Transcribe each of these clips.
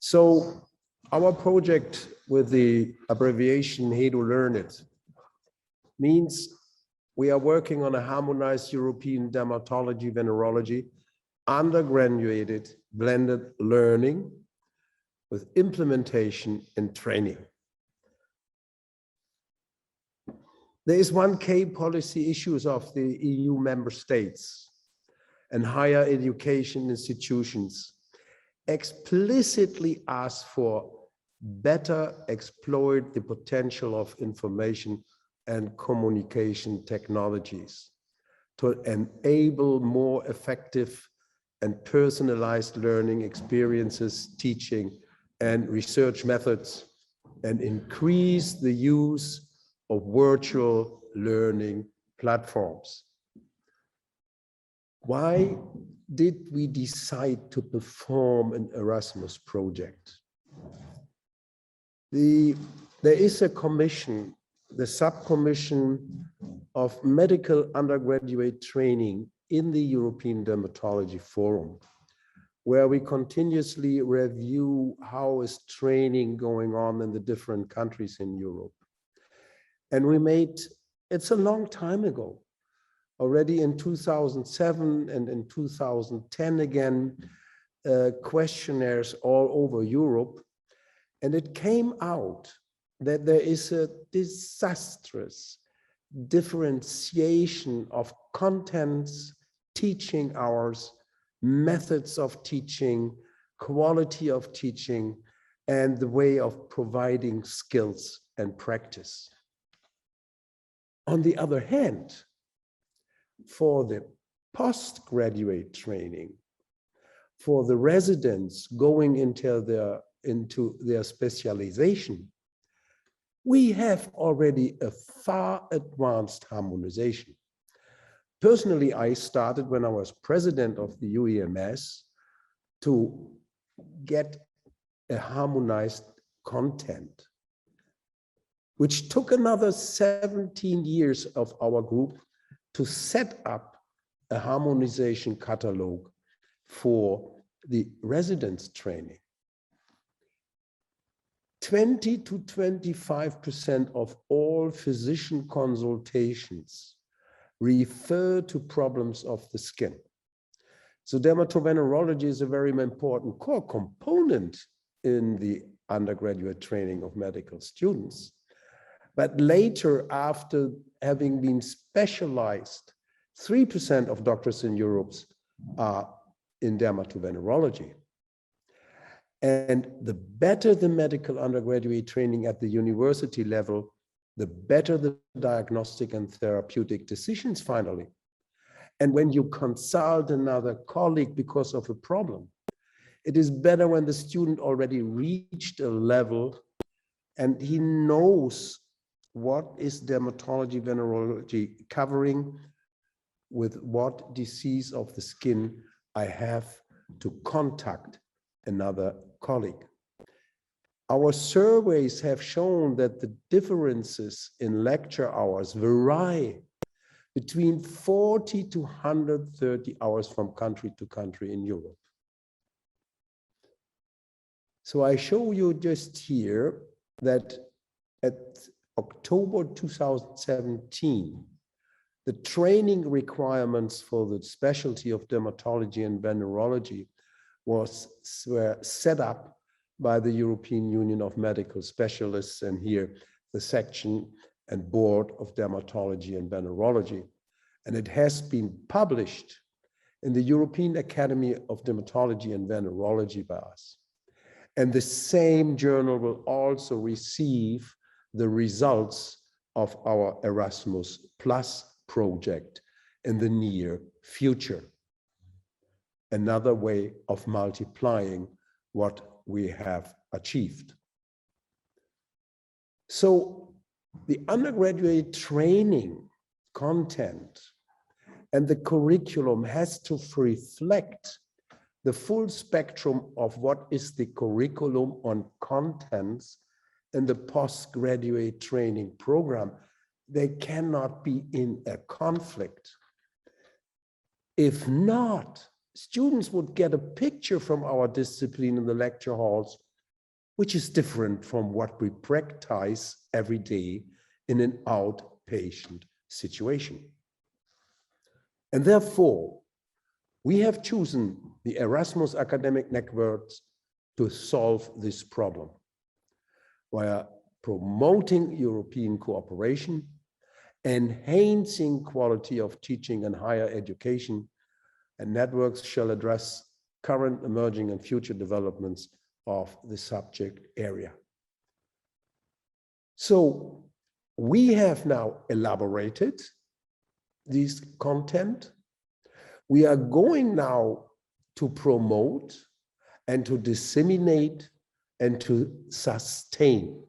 So our project with the abbreviation HEDO-LEARNIT means we are working on a harmonized European dermatology venerology undergraduate blended learning with implementation and training. There is one key policy issues of the EU member states and higher education institutions explicitly ask for better exploit the potential of information and communication technologies to enable more effective and personalized learning experiences, teaching and research methods, and increase the use of virtual learning platforms. Why did we decide to perform an Erasmus project? There is a commission, the subcommission of medical undergraduate training in the European Dermatology Forum, where we continuously review how is training going on in the different countries in Europe. And we made, it's a long time ago, already in 2007 and in 2010 again, questionnaires all over Europe. And it came out that there is a disastrous differentiation of contents, teaching hours, methods of teaching, quality of teaching, and the way of providing skills and practice. On the other hand, for the postgraduate training, for the residents going into their specialization, we have already a far advanced harmonization. Personally, I started when I was president of the UEMS to get a harmonized content, which took another 17 years of our group to set up a harmonization catalog for the residents training. 20 to 25% of all physician consultations refer to problems of the skin. So dermatovenerology is a very important core component in the undergraduate training of medical students. But later, after having been specialized, 3% of doctors in Europe are in dermatovenerology. And the better the medical undergraduate training at the university level, the better the diagnostic and therapeutic decisions finally. And when you consult another colleague because of a problem, it is better when the student already reached a level and he knows what is dermatology venerology covering, with what disease of the skin I have to contact another colleague. Our surveys have shown that the differences in lecture hours vary between 40 to 130 hours from country to country in Europe. So I show you just here that at October 2017, the training requirements for the specialty of dermatology and venerology were set up by the European Union of Medical Specialists, and here the section and board of dermatology and venerology. And it has been published in the European Academy of Dermatology and Venerology by us. And the same journal will also receive the results of our Erasmus Plus project in the near future. Another way of multiplying what we have achieved. So the undergraduate training content and the curriculum has to reflect the full spectrum of what is the curriculum on contents in the postgraduate training program. They cannot be in a conflict. If not, students would get a picture from our discipline in the lecture halls which is different from what we practice every day in an outpatient situation. And therefore, we have chosen the Erasmus academic networks to solve this problem via promoting European cooperation, enhancing quality of teaching and higher education, and networks shall address current, emerging, and future developments of the subject area. So we have now elaborated this content. We are going now to promote and to disseminate and to sustain.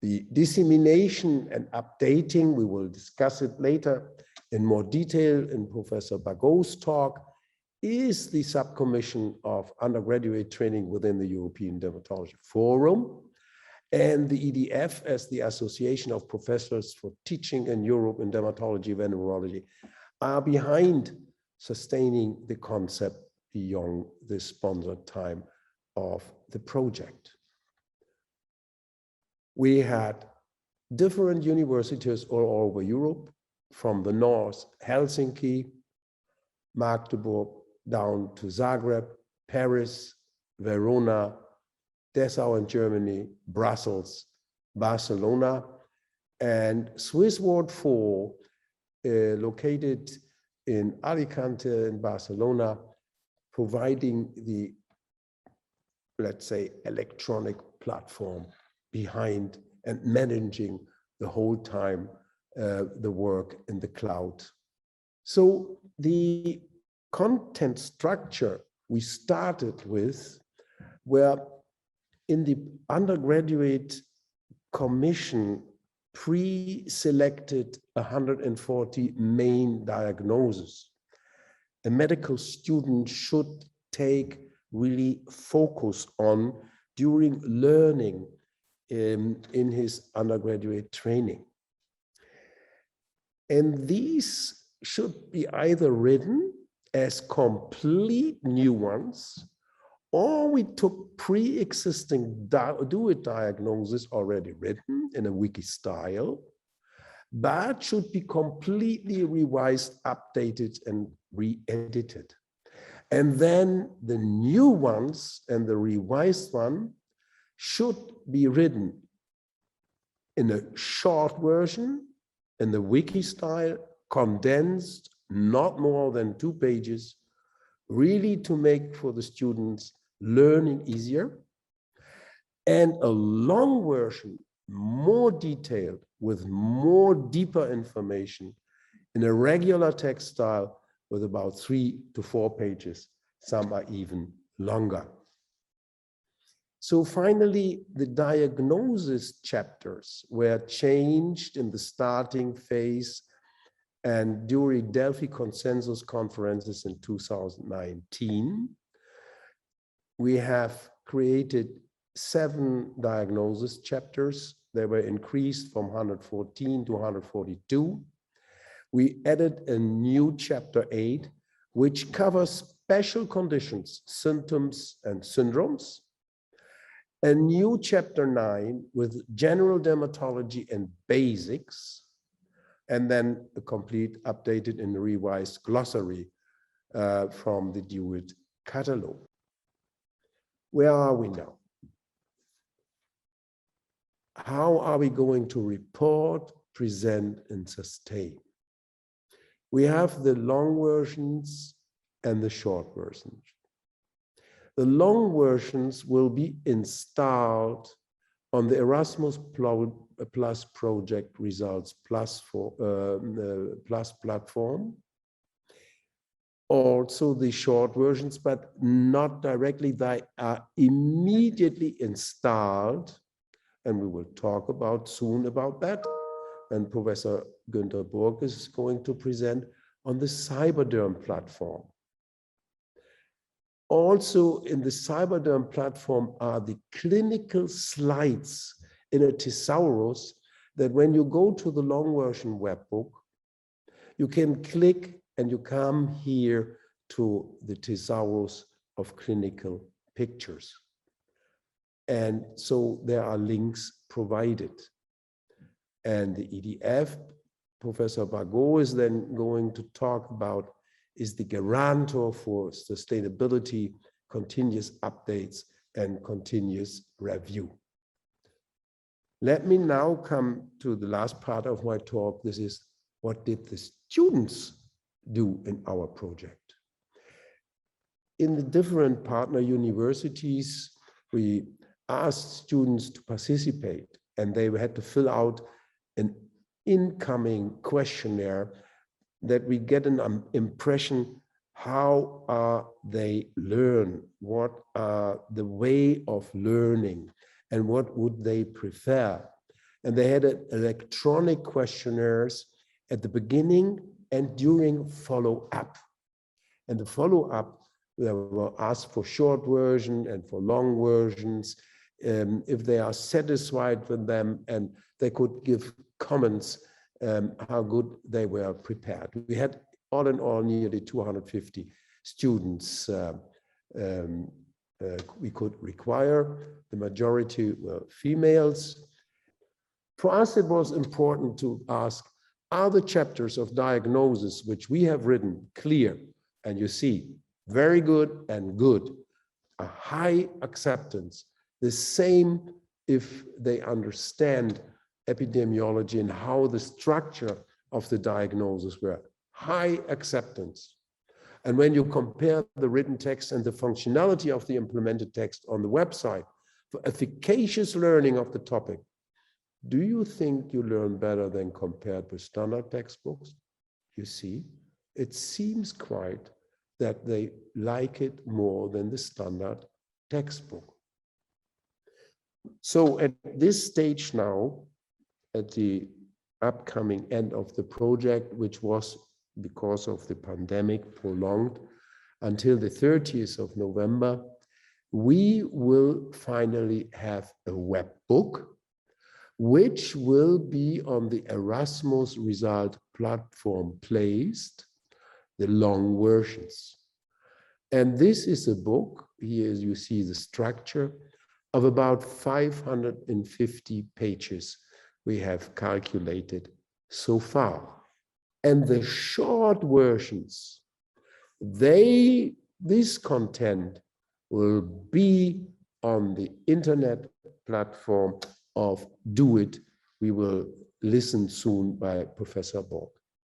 The dissemination and updating, we will discuss it later in more detail in Professor Bago's talk, is the subcommission of undergraduate training within the European Dermatology Forum, and the EDF as the Association of Professors for Teaching in Europe in Dermatology, Venerology, are behind sustaining the concept beyond the sponsored time of the project. We had different universities all over Europe, from the north, Helsinki, Magdeburg, down to Zagreb, Paris, Verona, Dessau in Germany, Brussels, Barcelona, and Swiss Ward 4, located in Alicante in Barcelona, providing the, let's say, electronic platform behind and managing the whole time the work in the cloud. So the content structure we started with, where in the undergraduate commission pre-selected 140 main diagnoses. A medical student should take really focus on during learning in his undergraduate training. And these should be either written as complete new ones, or we took pre-existing do-it diagnosis already written in a wiki style, but should be completely revised, updated, and re-edited. And then the new ones and the revised one should be written in a short version, in the wiki style, condensed, not more than 2 pages, really to make for the students learning easier, and a long version, more detailed, with more deeper information in a regular text style with about 3 to 4 pages. Some are even longer. So finally, the diagnosis chapters were changed in the starting phase and during Delphi Consensus conferences in 2019. We have created 7 diagnosis chapters. They were increased from 114 to 142. We added a new chapter 8, which covers special conditions, symptoms, and syndromes. A new chapter 9 with general dermatology and basics, and then a complete updated and revised glossary from the DO-IT catalog. Where are we now? How are we going to report, present, and sustain? We have the long versions and the short versions. The long versions will be installed on the Erasmus Plus Project Results Plus platform. Also the short versions, but not directly. They are immediately installed, and we will talk soon about that. And Professor Günther Burg is going to present on the Cyberderm platform. Also in the Cyberderm platform are the clinical slides in a thesaurus that when you go to the long version webbook, you can click and you come here to the thesaurus of clinical pictures. And so there are links provided. And the EDF, Professor Bagot is then going to talk about, is the guarantor for sustainability, continuous updates, and continuous review. Let me now come to the last part of my talk. This is, what did the students do in our project? In the different partner universities, we asked students to participate, and they had to fill out an incoming questionnaire that we get an impression, how they learn, what are the way of learning, and what would they prefer. And they had electronic questionnaires at the beginning and during follow-up. And the follow-up, they were asked for short version and for long versions, if they are satisfied with them, and they could give comments how good they were prepared. We had all in all nearly 250 students we could require. The majority were females. For us, it was important to ask, are the chapters of diagnosis which we have written clear? And you see, very good and good, a high acceptance. The same if they understand epidemiology and how the structure of the diagnosis were. High acceptance. And when you compare the written text and the functionality of the implemented text on the website for efficacious learning of the topic, do you think you learn better than compared with standard textbooks? You see, it seems quite that they like it more than the standard textbook. So at this stage now, at the upcoming end of the project, which was because of the pandemic prolonged until the 30th of November, we will finally have a web book, which will be on the Erasmus result platform placed, the long versions. And this is a book, here you see the structure, of about 550 pages we have calculated so far. And the short versions, this content will be on the internet platform of Do It. We will listen soon by Professor Borg.